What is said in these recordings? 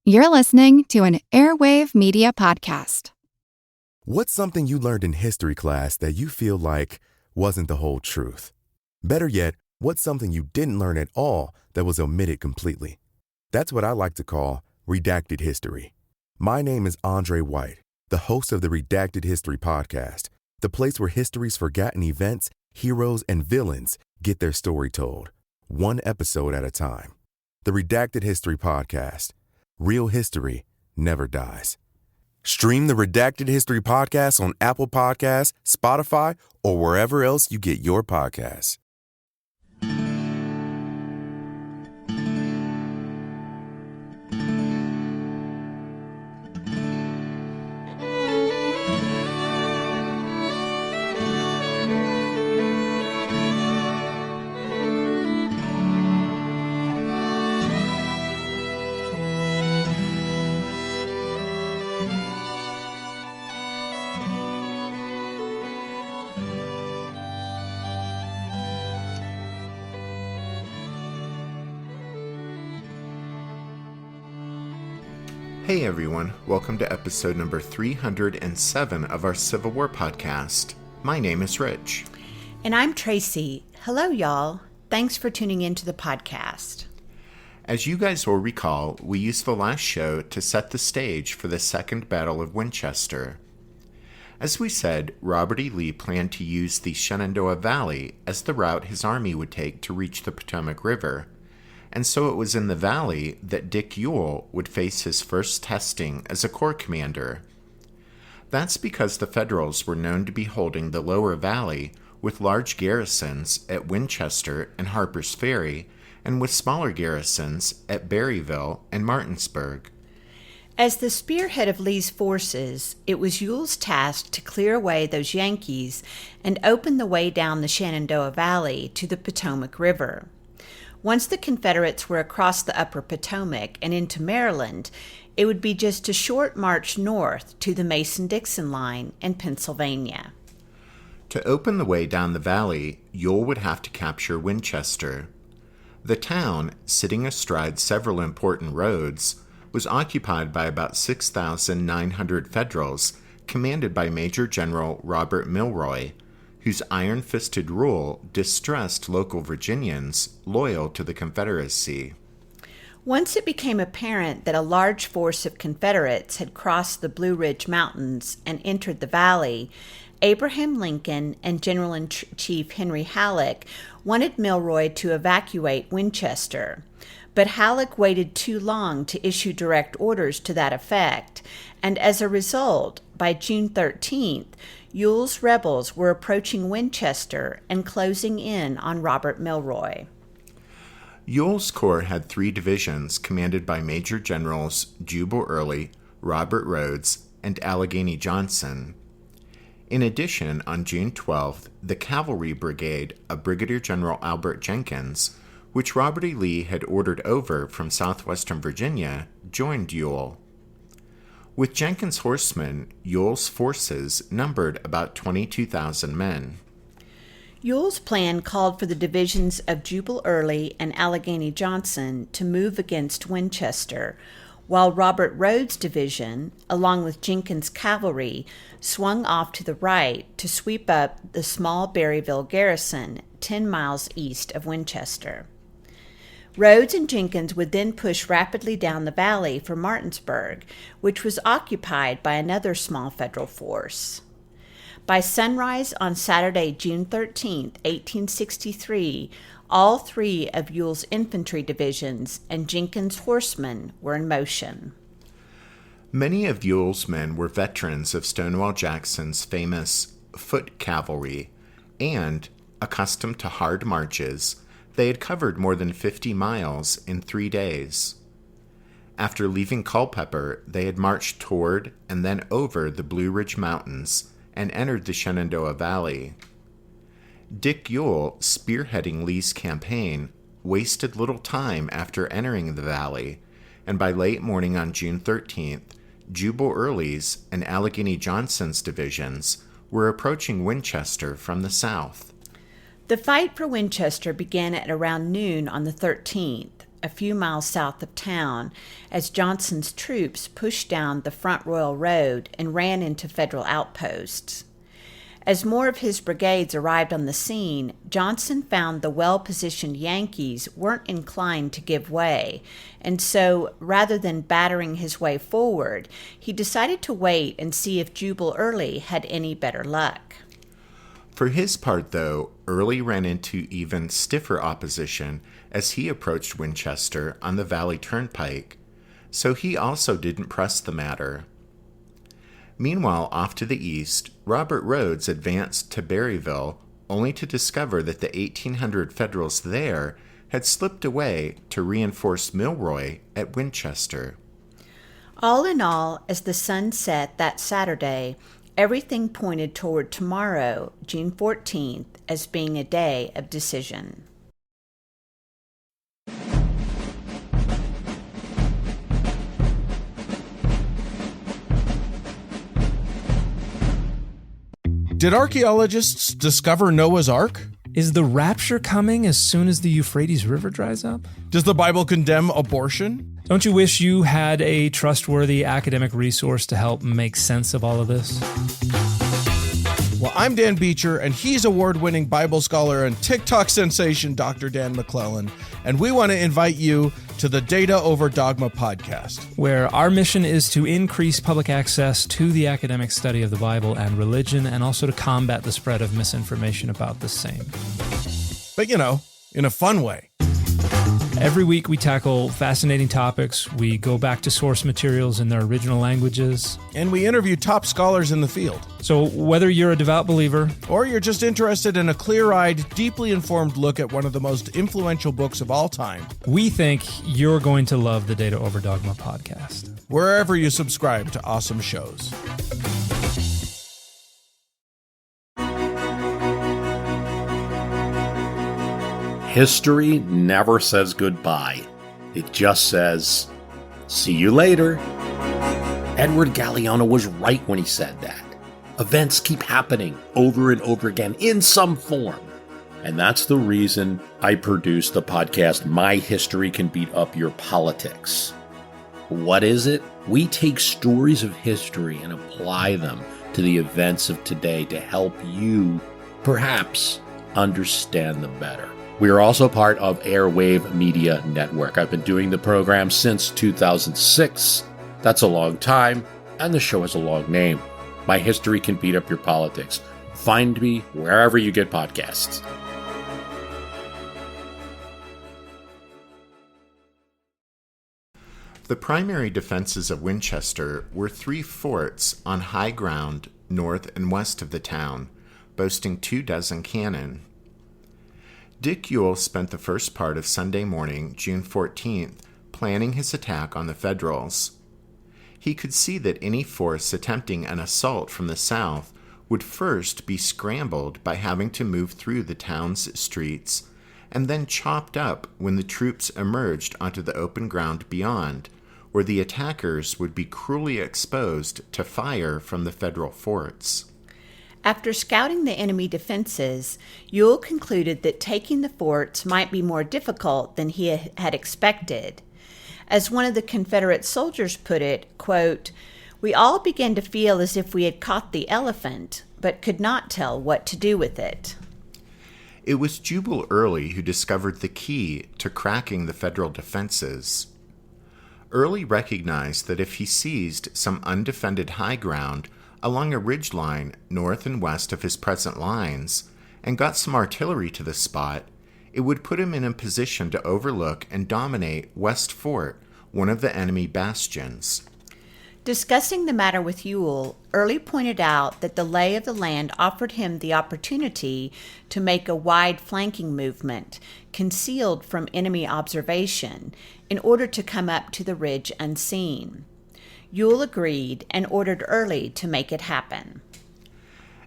You're listening to an Airwave Media Podcast. What's something you learned in history class that you feel like wasn't the whole truth? Better yet, what's something you didn't learn at all that was omitted completely? That's what I like to call redacted history. My name is Andre White, the host of the Redacted History Podcast, the place where history's forgotten events, heroes, and villains get their story told, one episode at a time. The Redacted History Podcast. Real history never dies. Stream the Redacted History Podcast on Apple Podcasts, Spotify, or wherever else you get your podcasts. Hey everyone, welcome to episode number 307 of our Civil War podcast. My name is Rich. And I'm Tracy. Hello, y'all. Thanks for tuning into the podcast. As you guys will recall, we used the last show to set the stage for the Second Battle of Winchester. As we said, Robert E. Lee planned to use the Shenandoah Valley as the route his army would take to reach the Potomac River. And so it was in the valley that Dick Ewell would face his first testing as a corps commander. That's because the Federals were known to be holding the lower valley with large garrisons at Winchester and Harper's Ferry, and with smaller garrisons at Berryville and Martinsburg. As the spearhead of Lee's forces, it was Ewell's task to clear away those Yankees and open the way down the Shenandoah Valley to the Potomac River. Once the Confederates were across the upper Potomac and into Maryland, it would be just a short march north to the Mason-Dixon line in Pennsylvania. To open the way down the valley, Ewell would have to capture Winchester. The town, sitting astride several important roads, was occupied by about 6,900 Federals, commanded by Major General Robert Milroy, whose iron-fisted rule distressed local Virginians loyal to the Confederacy. Once it became apparent that a large force of Confederates had crossed the Blue Ridge Mountains and entered the valley, Abraham Lincoln and General-in-Chief Henry Halleck wanted Milroy to evacuate Winchester. But Halleck waited too long to issue direct orders to that effect, and as a result, by June 13th, Ewell's rebels were approaching Winchester and closing in on Robert Milroy. Ewell's corps had 3 divisions commanded by Major Generals Jubal Early, Robert Rhodes, and Allegheny Johnson. In addition, on June 12th, the Cavalry Brigade of Brigadier General Albert Jenkins, which Robert E. Lee had ordered over from southwestern Virginia, joined Ewell. With Jenkins' horsemen, Ewell's forces numbered about 22,000 men. Ewell's plan called for the divisions of Jubal Early and Allegheny Johnson to move against Winchester, while Robert Rhodes' division, along with Jenkins' cavalry, swung off to the right to sweep up the small Berryville garrison 10 miles east of Winchester. Rhodes and Jenkins would then push rapidly down the valley for Martinsburg, which was occupied by another small Federal force. By sunrise on Saturday, June 13, 1863, all 3 of Ewell's infantry divisions and Jenkins' horsemen were in motion. Many of Ewell's men were veterans of Stonewall Jackson's famous foot cavalry, and, accustomed to hard marches, they had covered more than 50 miles in 3 days. After leaving Culpeper, they had marched toward and then over the Blue Ridge Mountains and entered the Shenandoah Valley. Dick Ewell, spearheading Lee's campaign, wasted little time after entering the valley, and by late morning on June 13th, Jubal Early's and Allegheny Johnson's divisions were approaching Winchester from the south. The fight for Winchester began at around noon on the 13th, a few miles south of town as Johnson's troops pushed down the Front Royal Road and ran into Federal outposts. As more of his brigades arrived on the scene, Johnson found the well-positioned Yankees weren't inclined to give way, and so, rather than battering his way forward, he decided to wait and see if Jubal Early had any better luck. For his part, though, Early ran into even stiffer opposition as he approached Winchester on the Valley Turnpike, so he also didn't press the matter. Meanwhile, off to the east, Robert Rhodes advanced to Berryville, only to discover that the 1,800 Federals there had slipped away to reinforce Milroy at Winchester. All in all, as the sun set that Saturday, everything pointed toward tomorrow, June 14th, as being a day of decision. Did archaeologists discover Noah's Ark? Is the rapture coming as soon as the Euphrates River dries up? Does the Bible condemn abortion? Don't you wish you had a trustworthy academic resource to help make sense of all of this? Well, I'm Dan Beecher, and he's award-winning Bible scholar and TikTok sensation Dr. Dan McClellan, and we want to invite you to the Data Over Dogma podcast, where our mission is to increase public access to the academic study of the Bible and religion, and also to combat the spread of misinformation about the same. But, in a fun way. Every week we tackle fascinating topics, we go back to source materials in their original languages, and we interview top scholars in the field. So whether you're a devout believer, or you're just interested in a clear-eyed, deeply informed look at one of the most influential books of all time, we think you're going to love the Data Over Dogma podcast, wherever you subscribe to awesome shows. History never says goodbye. It just says, see you later. Edward Galeano was right when he said that. Events keep happening over and over again in some form. And that's the reason I produced the podcast, My History Can Beat Up Your Politics. What is it? We take stories of history and apply them to the events of today to help you, perhaps, understand them better. We are also part of Airwave Media Network. I've been doing the program since 2006. That's a long time, and the show has a long name. My History Can Beat Up Your Politics. Find me wherever you get podcasts. The primary defenses of Winchester were 3 forts on high ground north and west of the town, boasting 24 cannon. Dick Ewell spent the first part of Sunday morning, June 14th, planning his attack on the Federals. He could see that any force attempting an assault from the south would first be scrambled by having to move through the town's streets, and then chopped up when the troops emerged onto the open ground beyond, where the attackers would be cruelly exposed to fire from the Federal forts. After scouting the enemy defenses, Ewell concluded that taking the forts might be more difficult than he had expected. As one of the Confederate soldiers put it, quote, "We all began to feel as if we had caught the elephant, but could not tell what to do with it." It was Jubal Early who discovered the key to cracking the Federal defenses. Early recognized that if he seized some undefended high ground along a ridgeline north and west of his present lines, and got some artillery to the spot, it would put him in a position to overlook and dominate West Fort, one of the enemy bastions. Discussing the matter with Ewell, Early pointed out that the lay of the land offered him the opportunity to make a wide flanking movement, concealed from enemy observation, in order to come up to the ridge unseen. Ewell agreed and ordered Early to make it happen.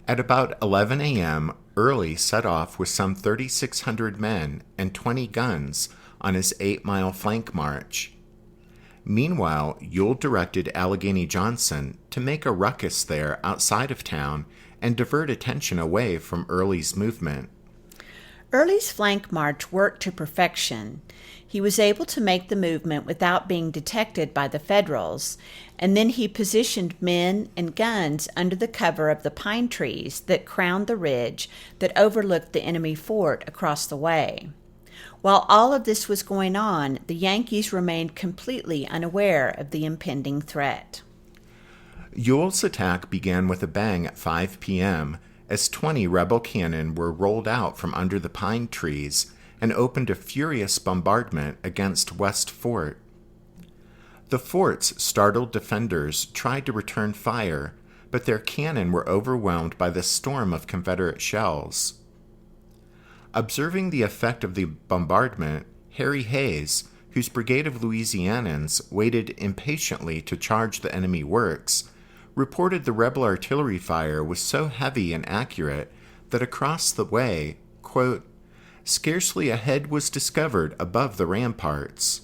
At about 11 a.m., Early set off with some 3,600 men and 20 guns on his 8-mile flank march. Meanwhile, Ewell directed Allegheny Johnson to make a ruckus there outside of town and divert attention away from Early's movement. Early's flank march worked to perfection. He was able to make the movement without being detected by the Federals, and then he positioned men and guns under the cover of the pine trees that crowned the ridge that overlooked the enemy fort across the way. While all of this was going on, the Yankees remained completely unaware of the impending threat. Ewell's attack began with a bang at 5 p.m. as 20 rebel cannon were rolled out from under the pine trees and opened a furious bombardment against West Fort. The fort's startled defenders tried to return fire, but their cannon were overwhelmed by the storm of Confederate shells. Observing the effect of the bombardment, Harry Hayes, whose brigade of Louisianians waited impatiently to charge the enemy works, reported the rebel artillery fire was so heavy and accurate that across the way, quote, "scarcely a head was discovered above the ramparts."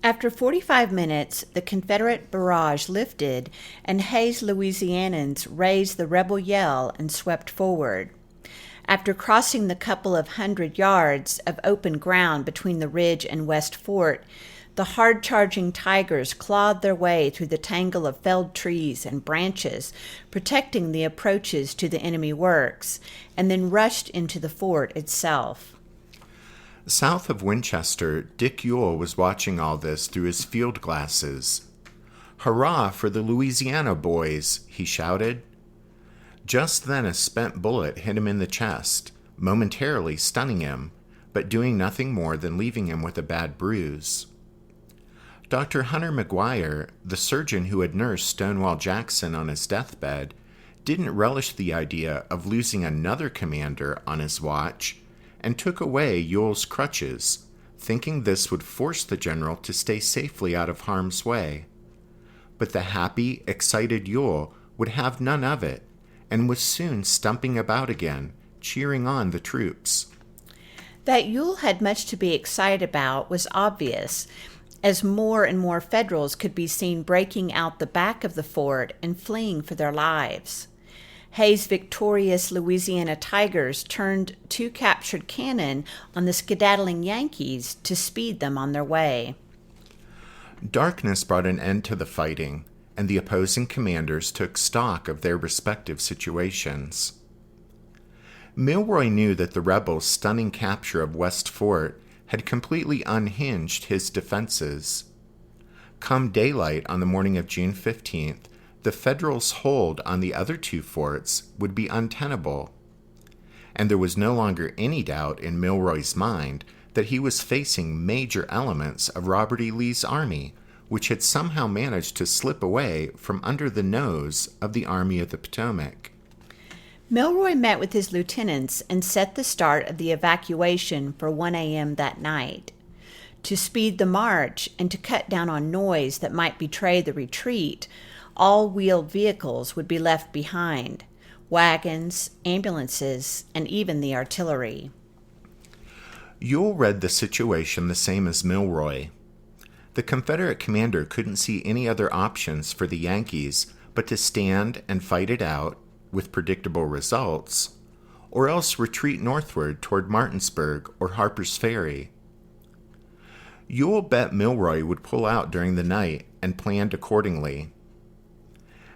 After 45 minutes, the Confederate barrage lifted, and Hayes' Louisianians raised the rebel yell and swept forward. After crossing the couple of 100 yards of open ground between the ridge and West Fort, the hard-charging Tigers clawed their way through the tangle of felled trees and branches, protecting the approaches to the enemy works, and then rushed into the fort itself. South of Winchester, Dick Ewell was watching all this through his field glasses. "Hurrah for the Louisiana boys," he shouted. Just then a spent bullet hit him in the chest, momentarily stunning him, but doing nothing more than leaving him with a bad bruise. Dr. Hunter McGuire, the surgeon who had nursed Stonewall Jackson on his deathbed, didn't relish the idea of losing another commander on his watch, and took away Ewell's crutches, thinking this would force the general to stay safely out of harm's way. But the happy, excited Ewell would have none of it, and was soon stumping about again, cheering on the troops. That Ewell had much to be excited about was obvious, as more and more Federals could be seen breaking out the back of the fort and fleeing for their lives. Hayes' victorious Louisiana Tigers turned 2 captured cannon on the skedaddling Yankees to speed them on their way. Darkness brought an end to the fighting, and the opposing commanders took stock of their respective situations. Milroy knew that the rebels' stunning capture of West Fort had completely unhinged his defenses. Come daylight on the morning of June 15th, the Federals' hold on the other 2 forts would be untenable, and there was no longer any doubt in Milroy's mind that he was facing major elements of Robert E. Lee's army, which had somehow managed to slip away from under the nose of the Army of the Potomac. Milroy met with his lieutenants and set the start of the evacuation for 1 a.m. that night. To speed the march and to cut down on noise that might betray the retreat, all wheeled vehicles would be left behind, wagons, ambulances, and even the artillery. Ewell read the situation the same as Milroy. The Confederate commander couldn't see any other options for the Yankees but to stand and fight it out, with predictable results, or else retreat northward toward Martinsburg or Harper's Ferry. Ewell bet Milroy would pull out during the night and planned accordingly.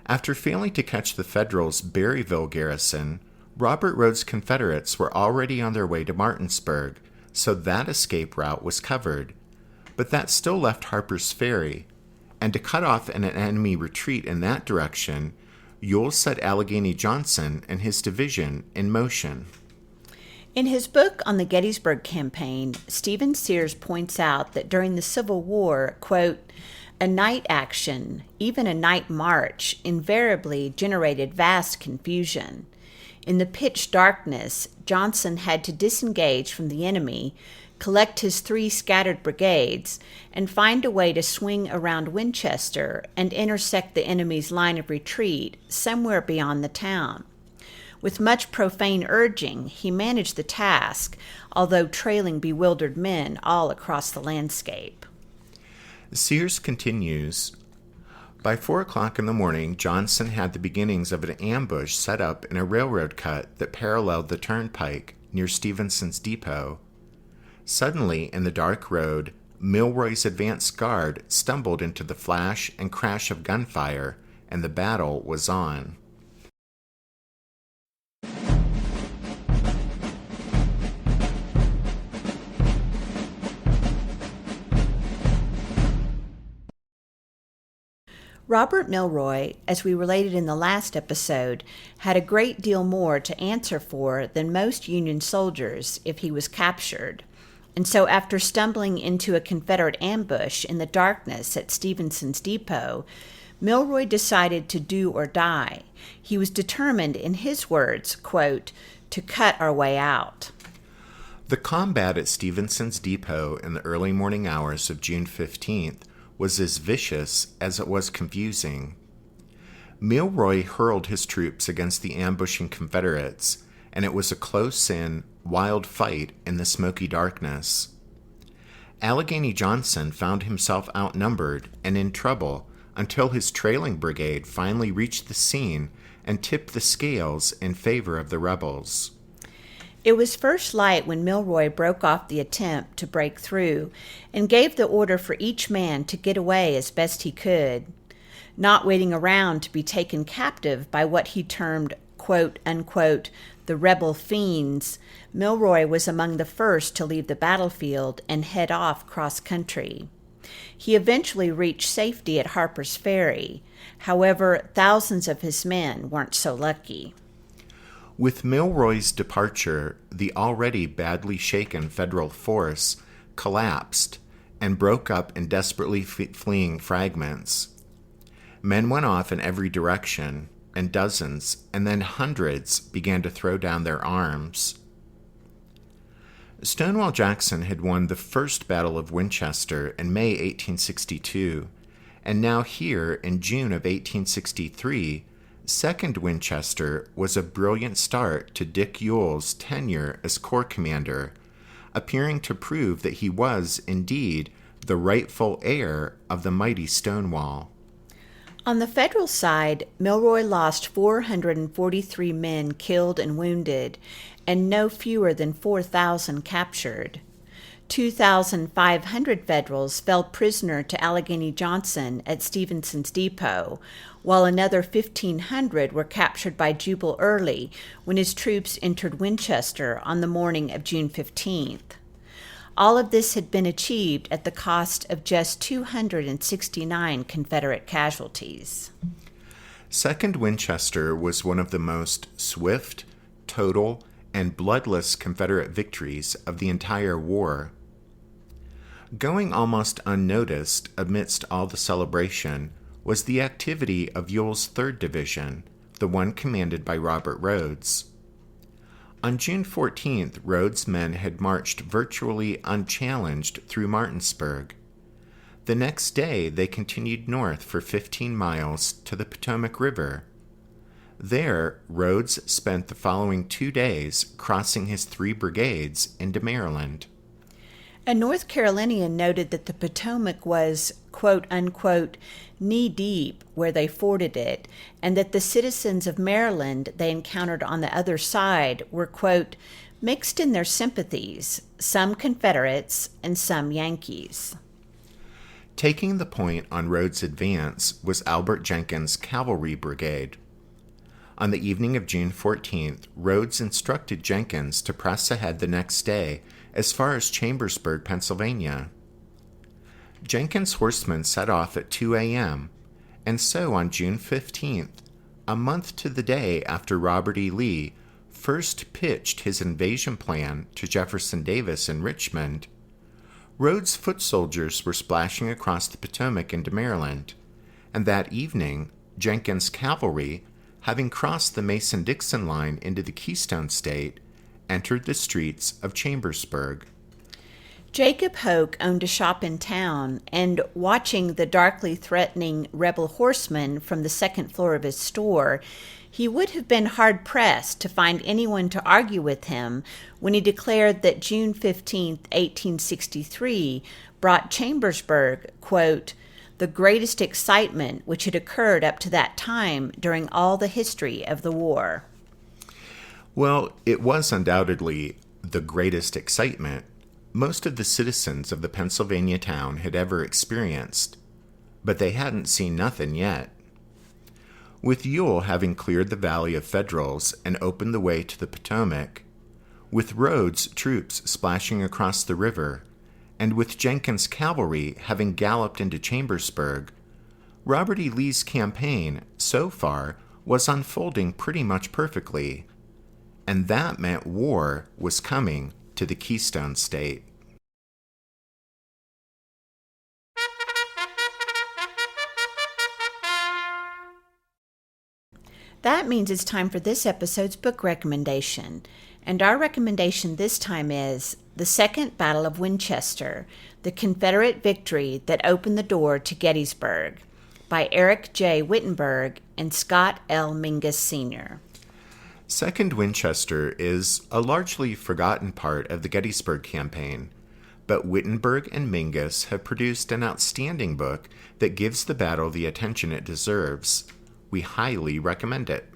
After failing to catch the Federals' Berryville garrison, Robert Rodes' Confederates were already on their way to Martinsburg, so that escape route was covered, but that still left Harper's Ferry, and to cut off an enemy retreat in that direction, Ewell set Allegheny Johnson and his division in motion. In his book on the Gettysburg Campaign, Stephen Sears points out that during the Civil War, quote, "a night action, even a night march, invariably generated vast confusion. In the pitch darkness, Johnson had to disengage from the enemy, collect his 3 scattered brigades, and find a way to swing around Winchester and intersect the enemy's line of retreat somewhere beyond the town. With much profane urging, he managed the task, although trailing bewildered men all across the landscape." Sears continues, "By 4 o'clock in the morning, Johnson had the beginnings of an ambush set up in a railroad cut that paralleled the turnpike, near Stephenson's depot. Suddenly, in the dark road, Milroy's advance guard stumbled into the flash and crash of gunfire, and the battle was on. Robert Milroy, as we related in the last episode, had a great deal more to answer for than most Union soldiers if he was captured. And so after stumbling into a Confederate ambush in the darkness at Stephenson's depot, Milroy decided to do or die. He was determined, in his words, quote, to cut our way out. The combat at Stephenson's depot in the early morning hours of June 15th was as vicious as it was confusing. Milroy hurled his troops against the ambushing Confederates, and it was a close-in, wild fight in the smoky darkness. Allegheny Johnson found himself outnumbered and in trouble until his trailing brigade finally reached the scene and tipped the scales in favor of the rebels. It was first light when Milroy broke off the attempt to break through and gave the order for each man to get away as best he could, not waiting around to be taken captive by what he termed, quote, unquote, the rebel fiends. Milroy was among the first to leave the battlefield and head off cross-country. He eventually reached safety at Harper's Ferry. However, thousands of his men weren't so lucky. With Milroy's departure, the already badly shaken Federal force collapsed and broke up in desperately fleeing fragments. Men went off in every direction, and dozens, and then hundreds began to throw down their arms. Stonewall Jackson had won the First Battle of Winchester in May 1862, and now here in June of 1863, Second Winchester was a brilliant start to Dick Ewell's tenure as Corps Commander, appearing to prove that he was, indeed, the rightful heir of the mighty Stonewall. On the Federal side, Milroy lost 443 men killed and wounded, and no fewer than 4,000 captured. 2,500 Federals fell prisoner to Allegheny Johnson at Stephenson's depot, while another 1,500 were captured by Jubal Early when his troops entered Winchester on the morning of June 15th. All of this had been achieved at the cost of just 269 Confederate casualties. Second Winchester was one of the most swift, total, and bloodless Confederate victories of the entire war. Going almost unnoticed amidst all the celebration was the activity of Ewell's 3rd Division, the one commanded by Robert Rodes. On June 14th, Rodes' men had marched virtually unchallenged through Martinsburg. The next day, they continued north for 15 miles to the Potomac River. There, Rodes spent the following 2 days crossing his 3 brigades into Maryland. A North Carolinian noted that the Potomac was, quote unquote, knee-deep where they forded it, and that the citizens of Maryland they encountered on the other side were, quote, mixed in their sympathies, some Confederates and some Yankees. Taking the point on Rodes' advance was Albert Jenkins' cavalry brigade. On the evening of June 14th, Rodes instructed Jenkins to press ahead the next day as far as Chambersburg, Pennsylvania. Jenkins' horsemen set off at 2 a.m., and so on June 15th, a month to the day after Robert E. Lee first pitched his invasion plan to Jefferson Davis in Richmond, Rodes' foot soldiers were splashing across the Potomac into Maryland, and that evening, Jenkins' cavalry, having crossed the Mason-Dixon line into the Keystone State, entered the streets of Chambersburg. Jacob Hoke owned a shop in town, and watching the darkly threatening rebel horsemen from the second floor of his store, he would have been hard-pressed to find anyone to argue with him when he declared that June 15, 1863, brought Chambersburg, quote, the greatest excitement which had occurred up to that time during all the history of the war. Well, it was undoubtedly the greatest excitement most of the citizens of the Pennsylvania town had ever experienced, but they hadn't seen nothing yet. With Ewell having cleared the Valley of Federals and opened the way to the Potomac, with Rhodes' troops splashing across the river, and with Jenkins' cavalry having galloped into Chambersburg, Robert E. Lee's campaign, so far, was unfolding pretty much perfectly, and that meant war was coming to the Keystone State. That means it's time for this episode's book recommendation. And our recommendation this time is The Second Battle of Winchester, the Confederate Victory That Opened the Door to Gettysburg, by Eric J. Wittenberg and Scott L. Mingus Sr. Second Winchester is a largely forgotten part of the Gettysburg campaign, but Wittenberg and Mingus have produced an outstanding book that gives the battle the attention it deserves. We highly recommend it.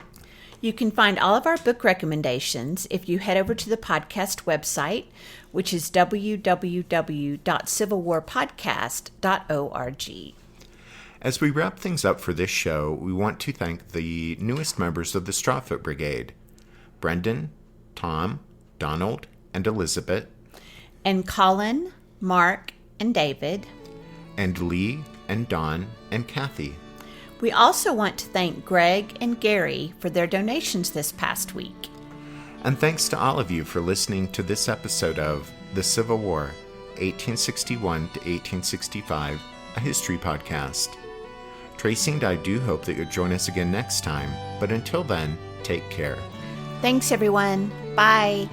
You can find all of our book recommendations if you head over to the podcast website, which is www.civilwarpodcast.org. As we wrap things up for this show, we want to thank the newest members of the Strawfoot Brigade: Brendan, Tom, Donald, and Elizabeth, and Colin, Mark, and David, and Lee, and Don, and Kathy. We also want to thank Greg and Gary for their donations this past week. And thanks to all of you for listening to this episode of The Civil War, 1861 to 1865, a history podcast. Tracy and I do hope that you'll join us again next time, but until then, take care. Thanks, everyone. Bye.